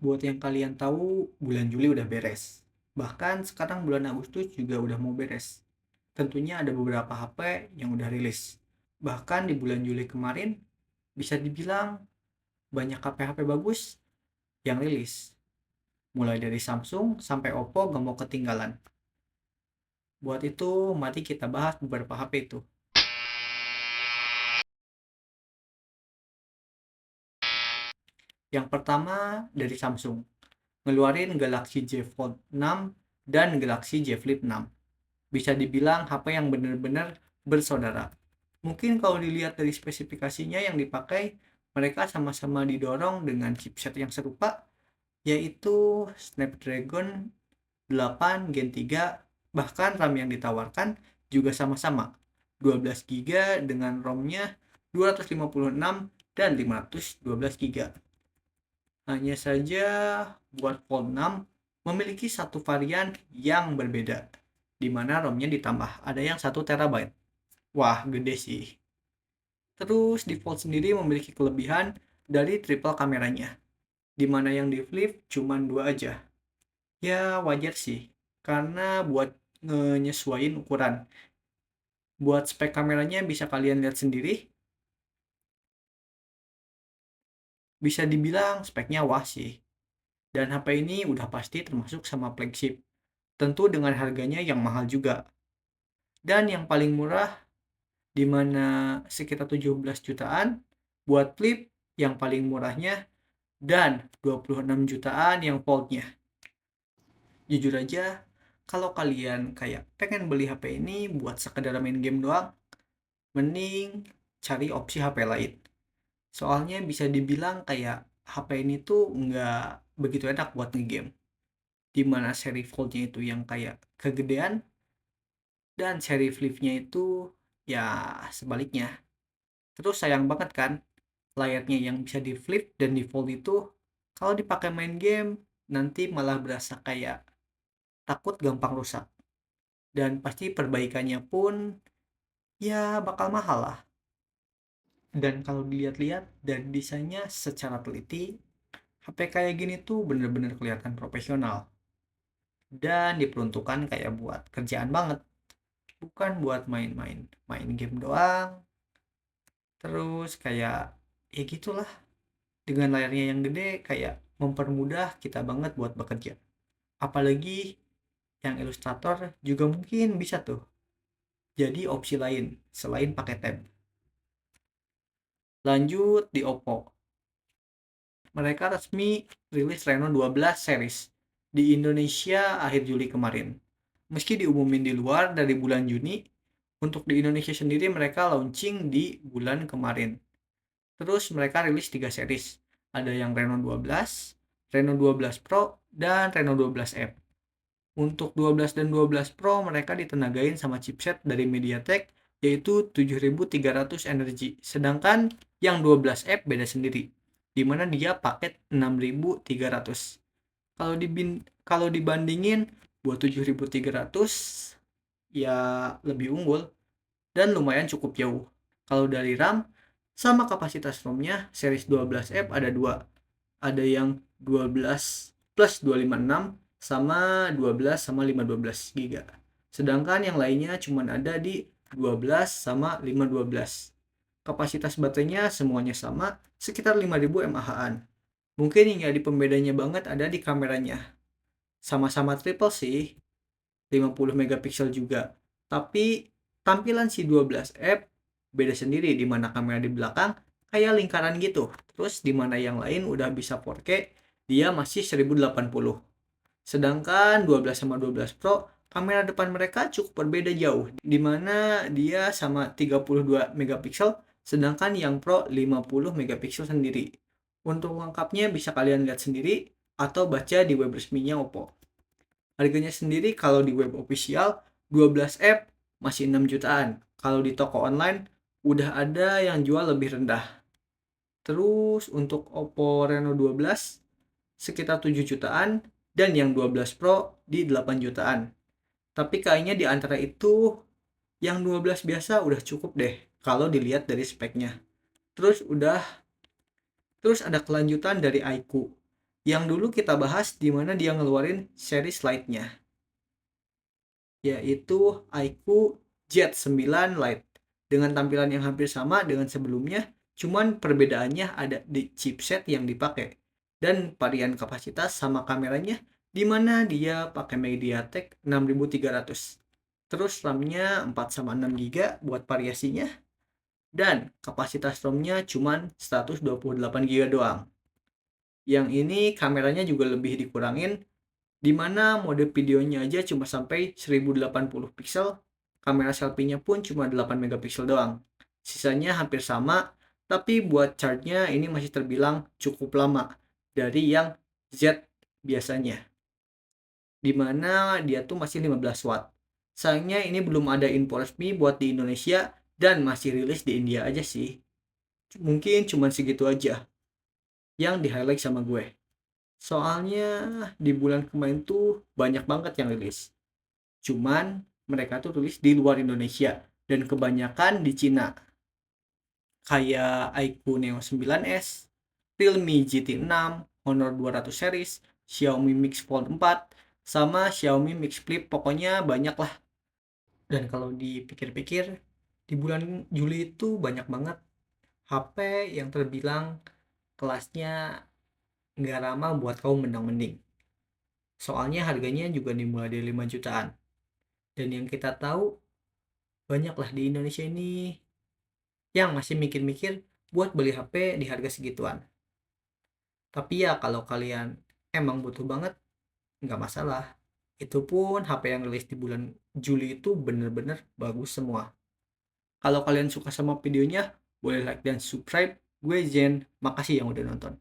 Buat yang kalian tahu, bulan Juli udah beres. Bahkan sekarang bulan Agustus juga udah mau beres. Tentunya ada beberapa HP yang udah rilis. Bahkan di bulan Juli kemarin, bisa dibilang banyak HP-HP bagus yang rilis. Mulai dari Samsung sampai Oppo gak mau ketinggalan. Buat itu, mari kita bahas beberapa HP itu. Yang pertama dari Samsung. Ngeluarin Galaxy Z Fold 6 dan Galaxy Z Flip 6. Bisa dibilang HP yang benar-benar bersaudara. Mungkin kalau dilihat dari spesifikasinya yang dipakai, mereka sama-sama didorong dengan chipset yang serupa, yaitu Snapdragon 8 Gen 3, bahkan RAM yang ditawarkan juga sama-sama, 12 GB dengan ROM-nya 256 dan 512 GB. Hanya saja buat Fold 6 memiliki satu varian yang berbeda, di mana ROM-nya ditambah, ada yang 1 TB. Wah, gede sih. Terus di Fold sendiri memiliki kelebihan dari triple kameranya, di mana yang di Flip cuma 2 aja. Ya wajar sih, karena buat nyesuaiin ukuran. Buat spek kameranya bisa kalian lihat sendiri, bisa dibilang speknya wah sih. Dan HP ini udah pasti termasuk sama flagship, tentu dengan harganya yang mahal juga. Dan yang paling murah, di mana sekitar 17 jutaan, buat Flip yang paling murahnya, dan 26 jutaan yang Fold-nya. Jujur aja, kalau kalian kayak pengen beli HP ini buat sekedar main game doang, mending cari opsi HP lain. Soalnya bisa dibilang kayak HP ini tuh nggak begitu enak buat ngegame. Dimana seri Fold-nya itu yang kayak kegedean, dan seri Flip-nya itu ya sebaliknya. Terus sayang banget kan, layarnya yang bisa di flip dan di fold itu kalau dipakai main game nanti malah berasa kayak takut gampang rusak. Dan pasti perbaikannya pun ya bakal mahal lah. Dan kalau dilihat-lihat dari desainnya secara teliti, HP kayak gini tuh bener-bener kelihatan profesional. Dan diperuntukkan kayak buat kerjaan banget. Bukan buat main-main. Main game doang. Terus kayak ya gitulah. Dengan layarnya yang gede kayak mempermudah kita banget buat bekerja. Apalagi yang ilustrator juga mungkin bisa tuh jadi opsi lain selain pakai tab. Lanjut di Oppo. Mereka resmi rilis Reno 12 series di Indonesia akhir Juli kemarin. Meski diumumin di luar dari bulan Juni, untuk di Indonesia sendiri mereka launching di bulan kemarin. Terus mereka rilis 3 series. Ada yang Reno 12, Reno 12 Pro, dan Reno 12F. Untuk 12 dan 12 Pro mereka ditenagain sama chipset dari MediaTek yaitu 7300 energi. Sedangkan yang 12F beda sendiri, dimana dia paket 6300. Kalau dibandingin buat 7300 ya lebih unggul dan lumayan cukup jauh. Kalau dari RAM sama kapasitas ROM-nya series 12F ada dua. Ada yang 12 plus 256 sama 12 sama 512 GB. Sedangkan yang lainnya cuma ada di 12 sama 512. Kapasitas baterainya semuanya sama, sekitar 5000 mAh-an. Mungkin yang jadi pembedanya banget ada di kameranya. Sama-sama triple sih, 50 megapiksel juga. Tapi tampilan si 12F beda sendiri, di mana kamera di belakang kayak lingkaran gitu. Terus di mana yang lain udah bisa 4K, dia masih 1080. Sedangkan 12 sama 12 Pro kamera depan mereka cukup berbeda jauh, di mana dia sama 32 megapiksel sedangkan yang Pro 50 megapiksel sendiri. Untuk lengkapnya bisa kalian lihat sendiri atau baca di web resminya Oppo. Harganya sendiri kalau di web official 12F masih 6 jutaan. Kalau di toko online udah ada yang jual lebih rendah. Terus untuk Oppo Reno 12 sekitar 7 jutaan dan yang 12 Pro di 8 jutaan. Tapi kayaknya di antara itu yang 12 biasa udah cukup deh kalau dilihat dari speknya. Terus ada kelanjutan dari iQOO. Yang dulu kita bahas di mana dia ngeluarin seri slide-nya, yaitu iQOO Z9 Lite. Dengan tampilan yang hampir sama dengan sebelumnya, cuman perbedaannya ada di chipset yang dipakai dan varian kapasitas sama kameranya, di mana dia pakai MediaTek 6300. Terus RAM-nya 4/6 GB buat variasinya, dan kapasitas ROM-nya cuman 128 GB doang. Yang ini kameranya juga lebih dikurangin, di mana mode videonya aja cuma sampai 1080 pixel, kamera selfie-nya pun cuma 8 megapiksel doang. Sisanya hampir sama, tapi buat charge-nya ini masih terbilang cukup lama dari yang Z biasanya, di mana dia tuh masih 15 watt. Sayangnya ini belum ada info resmi buat di Indonesia dan masih rilis di India aja sih. Mungkin cuma segitu aja yang di-highlight sama gue. Soalnya di bulan kemarin tuh banyak banget yang rilis. Cuman mereka tuh tulis di luar Indonesia dan kebanyakan di Cina. Kayak iQOO Neo 9S, Realme GT6, Honor 200 series, Xiaomi Mix Fold 4, sama Xiaomi Mix Flip, pokoknya banyak lah. Dan kalau dipikir-pikir, di bulan Juli itu banyak banget HP yang terbilang kelasnya nggak ramah buat kaum mendang-mending. Soalnya harganya juga dimulai dari 5 jutaan. Dan yang kita tahu, banyaklah di Indonesia ini yang masih mikir-mikir buat beli HP di harga segituan. Tapi ya kalau kalian emang butuh banget, nggak masalah. Itu pun HP yang rilis di bulan Juli itu bener-bener bagus semua. Kalau kalian suka sama videonya, boleh like dan subscribe. Gue Zen, makasih yang udah nonton.